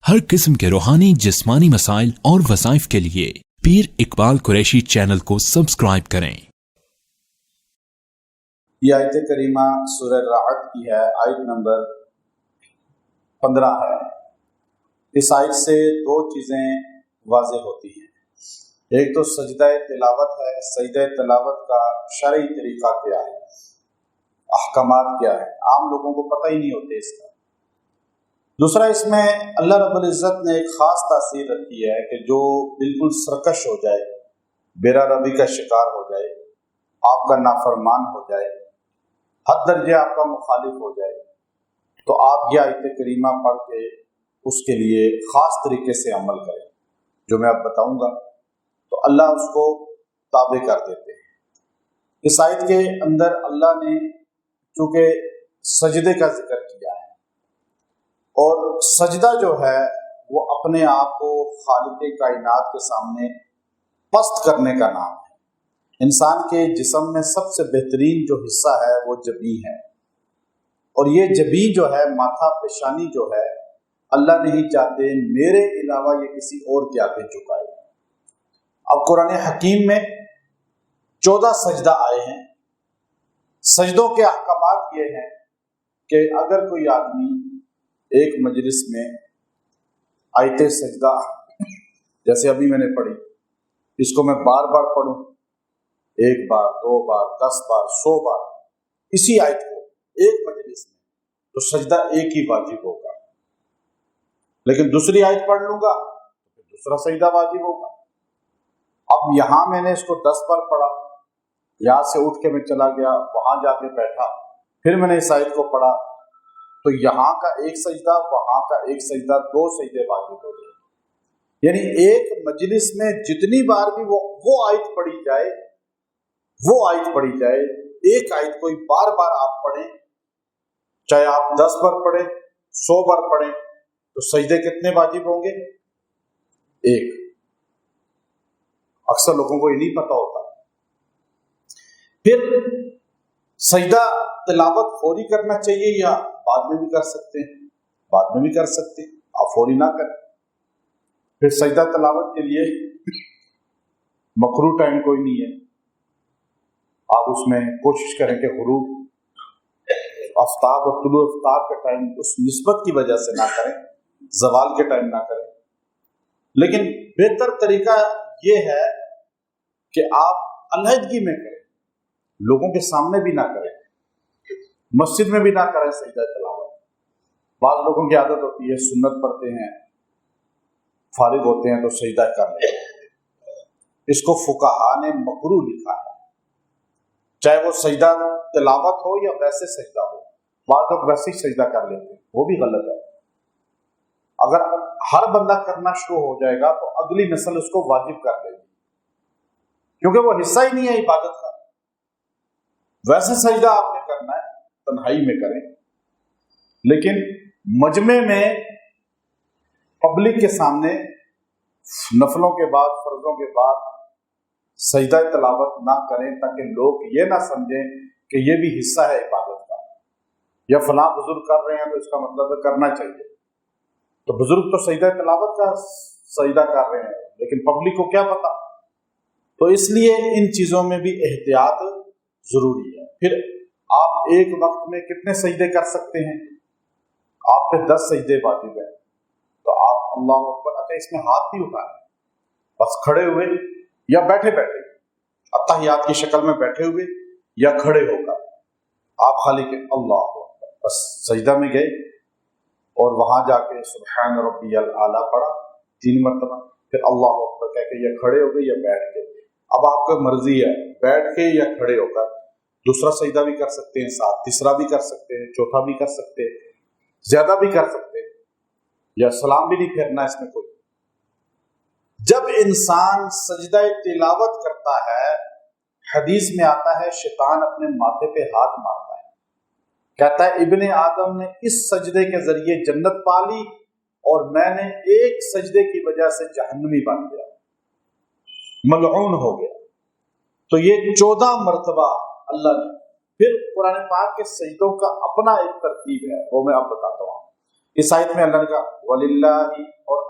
ہر قسم کے روحانی جسمانی مسائل اور وظائف کے لیے پیر اقبال قریشی چینل کو سبسکرائب کریں۔ یہ آیت کریمہ سورہ رعد کی ہے، آیت نمبر 15 ہے۔ اس آیت سے دو چیزیں واضح ہوتی ہیں۔ ایک تو سجدہ تلاوت ہے، سجدہ تلاوت کا شرعی طریقہ کیا ہے، احکامات کیا ہے، عام لوگوں کو پتہ ہی نہیں ہوتے اس کا۔ دوسرا، اس میں اللہ رب العزت نے ایک خاص تاثیر رکھی ہے کہ جو بالکل سرکش ہو جائے، بیرا روی کا شکار ہو جائے، آپ کا نافرمان ہو جائے، حد درجے آپ کا مخالف ہو جائے، تو آپ یہ آیت کریمہ پڑھ کے اس کے لیے خاص طریقے سے عمل کریں، جو میں اب بتاؤں گا، تو اللہ اس کو تابع کر دیتے ہیں۔ اس آیت کے اندر اللہ نے چونکہ سجدے کا ذکر کیا ہے، اور سجدہ جو ہے وہ اپنے آپ کو خالق کائنات کے سامنے پست کرنے کا نام ہے۔ انسان کے جسم میں سب سے بہترین جو حصہ ہے وہ جبین ہے، اور یہ جبین جو ہے، ماتھا پیشانی جو ہے، اللہ نہیں چاہتے میرے علاوہ یہ کسی اور کے آگے جھکائے۔ اب قرآن حکیم میں 14 سجدہ آئے ہیں۔ سجدوں کے احکامات یہ ہیں کہ اگر کوئی آدمی ایک مجلس میں آیت سجدہ، جیسے ابھی میں نے پڑھی، اس کو میں بار بار پڑھوں، 1 بار 2 بار 10 بار 100 بار اسی آیت کو ایک مجلس میں، تو سجدہ ایک ہی واجب ہوگا۔ لیکن دوسری آیت پڑھ لوں گا تو دوسرا سجدہ واجب ہوگا۔ اب یہاں میں نے اس کو 10 بار پڑھا، یہاں سے اٹھ کے میں چلا گیا، وہاں جا کے بیٹھا، پھر میں نے اس آیت کو پڑھا، تو یہاں کا ایک سجدہ، وہاں کا ایک سجدہ، 2 سجدے واجب ہو گئے۔ یعنی ایک مجلس میں جتنی بار بھی وہ آیت پڑھی جائے، ایک آیت کوئی بار بار آپ پڑھیں، چاہے آپ 10 بار پڑھیں، 100 بار پڑھیں، تو سجدے کتنے واجب ہوں گے؟ 1۔ اکثر لوگوں کو یہ نہیں پتہ ہوتا۔ پھر سجدہ تلاوت فوری کرنا چاہیے یا بعد میں بھی کر سکتے ہیں؟ بعد میں بھی کر سکتے ہیں، آپ فوری نہ کریں۔ پھر سجدہ تلاوت کے لیے مکروہ ٹائم کوئی نہیں ہے، آپ اس میں کوشش کریں کہ غروب آفتاب اور طلوع آفتاب کا ٹائم اس نسبت کی وجہ سے نہ کریں، زوال کے ٹائم نہ کریں۔ لیکن بہتر طریقہ یہ ہے کہ آپ علیحدگی میں کریں، لوگوں کے سامنے بھی نہ کریں، مسجد میں بھی نہ کریں سجدہ تلاوت۔ بعض لوگوں کی عادت ہوتی ہے، سنت پڑھتے ہیں، فارغ ہوتے ہیں تو سجدہ کر لیتے ہیں۔ اس کو فقہا نے مکروہ لکھا ہے، چاہے وہ سجدہ تلاوت ہو یا ویسے سجدہ ہو۔ بعض لوگ ویسے ہی سجدہ کر لیتے ہیں، وہ بھی غلط ہے۔ اگر ہر بندہ کرنا شروع ہو جائے گا تو اگلی نسل اس کو واجب کر لے گی، کیونکہ وہ حصہ ہی نہیں ہے عبادت کا۔ ویسے سجدہ آپ نے کرنا ہے، تنہائی میں کریں، لیکن مجمع میں پبلک کے سامنے نفلوں کے بعد، فرضوں کے بعد سجدہ تلاوت نہ کریں، تاکہ لوگ یہ نہ سمجھیں کہ یہ بھی حصہ ہے عبادت کا، یا فلاں بزرگ کر رہے ہیں تو اس کا مطلب ہے کرنا چاہیے۔ تو بزرگ تو سجدہ تلاوت کا سجدہ کر رہے ہیں، لیکن پبلک کو کیا پتا؟ تو اس لیے ان چیزوں میں بھی احتیاط ضروری ہے۔ پھر آپ ایک وقت میں کتنے سجدے کر سکتے ہیں؟ آپ پہ 10 سجدے واجب ہیں، تو آپ اللہ اکبر، اچھا اس میں ہاتھ نہیں اٹھانے، بس کھڑے ہوئے یا بیٹھے بیٹھے، اتحیات کی شکل میں بیٹھے ہوئے یا کھڑے ہو کر آپ خالی کہ اللہ اکبر، بس سجدہ میں گئے اور وہاں جا کے سبحان ربی الاعلیٰ پڑھا 3 مرتبہ، پھر اللہ اکبر کہہ کے یا کھڑے ہو گئے یا بیٹھ گئے۔ اب آپ کو مرضی ہے بیٹھ کے یا کھڑے ہو کر دوسرا سجدہ بھی کر سکتے ہیں، ساتھ تیسرا بھی کر سکتے ہیں، چوتھا بھی کر سکتے ہیں، زیادہ بھی کر سکتے ہیں، یا سلام بھی نہیں پھیرنا اس میں کوئی۔ جب انسان سجدہ تلاوت کرتا ہے، حدیث میں آتا ہے شیطان اپنے ماتھے پہ ہاتھ مارتا ہے، کہتا ہے ابن آدم نے اس سجدے کے ذریعے جنت پا لی اور میں نے ایک سجدے کی وجہ سے جہنمی بن گیا، ملعون ہو گیا۔ تو یہ 14 مرتبہ اللہ نے۔ پھر قرآن پاک کے سجدوں کا اپنا ایک ترتیب ہے، وہ میں اب بتاتا ہوں۔ اس آیت میں اللہ نے کہا وَلِلَّهِ،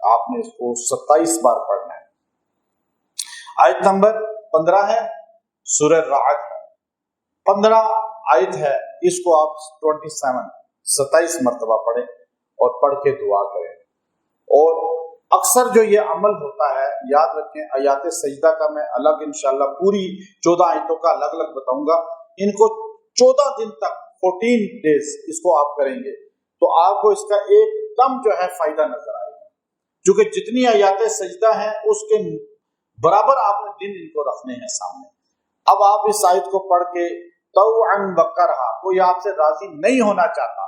آپ نے اس کو 27 بار پڑھنا ہے۔ آیت نمبر 15 ہے، سورہ رعد ہے، 15 آیت ہے، اس کو آپ 27 مرتبہ پڑھیں اور پڑھ کے دعا کریں۔ اور اکثر جو یہ عمل ہوتا ہے، یاد رکھیں آیات سجدہ کا میں الگ انشاءاللہ پوری 14 آیتوں کا الگ الگ بتاؤں گا، ان کو 14 دن تک 14 ڈیز اس کو آپ کریں گے تو آپ کو اس کا ایک دم جو ہے فائدہ نظر آئے گا، کیونکہ جتنی آیات سجدہ ہیں اس کے برابر آپ نے دن ان کو رکھنے ہیں سامنے۔ اب آپ اس آیت کو پڑھ کے طوعا وکرہا، کوئی آپ سے راضی نہیں ہونا چاہتا،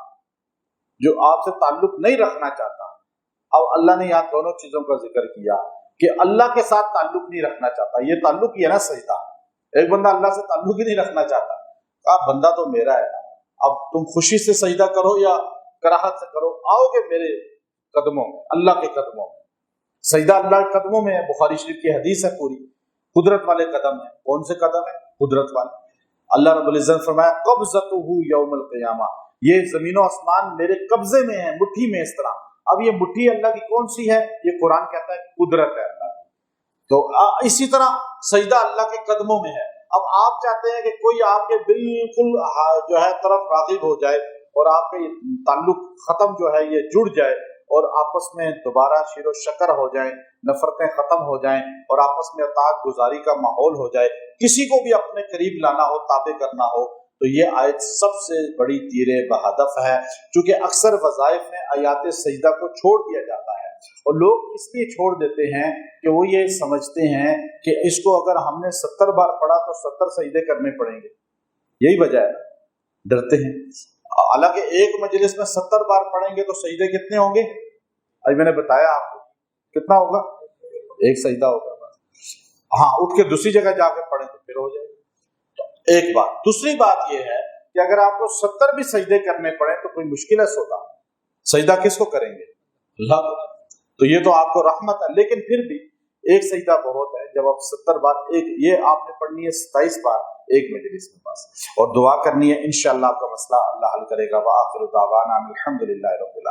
جو آپ سے تعلق نہیں رکھنا چاہتا۔ اب اللہ نے یہاں دونوں چیزوں کا ذکر کیا کہ اللہ کے ساتھ تعلق نہیں رکھنا چاہتا، یہ تعلق ہی ہے نا سجدہ۔ ایک بندہ اللہ سے تعلق ہی نہیں رکھنا چاہتا، کہا بندہ تو میرا ہے، اب تم خوشی سے سجدہ کرو یا کراہت سے کرو، آؤ گے میرے قدموں میں، اللہ کے قدموں میں۔ سجدہ اللہ کے قدموں میں ہے، بخاری شریف کی حدیث ہے پوری، قدرت والے قدم ہیں۔ کون سے قدم ہیں؟ قدرت والے۔ اللہ رب العزت فرمایا قبضتہ یوم القیامہ، یہ زمین و آسمان میرے قبضے میں ہے، مٹھی میں اس طرح۔ اب یہ مٹھی اللہ کی کون سی ہے؟ یہ قرآن کہتا ہے قدرت ہے اللہ کی۔ تو اسی طرح سجدہ اللہ کے قدموں میں ہے۔ اب آپ چاہتے ہیں کہ کوئی آپ کے بالکل جو ہے طرف راغب ہو جائے اور آپ کے تعلق ختم جو ہے یہ جڑ جائے اور آپس میں دوبارہ شیر و شکر ہو جائیں، نفرتیں ختم ہو جائیں اور آپس میں اطاعت گزاری کا ماحول ہو جائے، کسی کو بھی اپنے قریب لانا ہو، تابع کرنا ہو، تو یہ آیت سب سے بڑی تیر بہدف ہے، چونکہ اکثر وظائف میں آیات سجدہ کو چھوڑ دیا جاتا ہے اور لوگ اس لیے چھوڑ دیتے ہیں کہ وہ یہ سمجھتے ہیں کہ اس کو اگر ہم نے 70 بار پڑھا تو 70 سجدے کرنے پڑیں گے، یہی وجہ ہے، ڈرتے ہیں۔ حالانکہ ایک مجلس میں 70 بار پڑھیں گے تو سجدے کتنے ہوں گے؟ ابھی میں نے بتایا آپ کو کتنا ہوگا، ایک سجدہ ہوگا بس۔ ہاں اٹھ کے دوسری جگہ جا کے پڑھیں تو پھر ہو جائے گا۔ ایک بات۔ دوسری بات یہ ہے کہ اگر آپ کو 70 بھی سجدے کرنے پڑے تو کوئی مشکل ہے سودا، سجدہ کس کو کریں گے؟ اللہ کو۔ تو یہ تو آپ کو رحمت ہے، لیکن پھر بھی ایک سجدہ بہت ہے۔ جب آپ 70 بار ایک، یہ آپ نے پڑھنی ہے 27 بار ایک مجلس میں بس، اور دعا کرنی ہے، انشاءاللہ آپ کا مسئلہ اللہ حل کرے گا۔ وآخر دعوانا الحمدللہ رب العالمین۔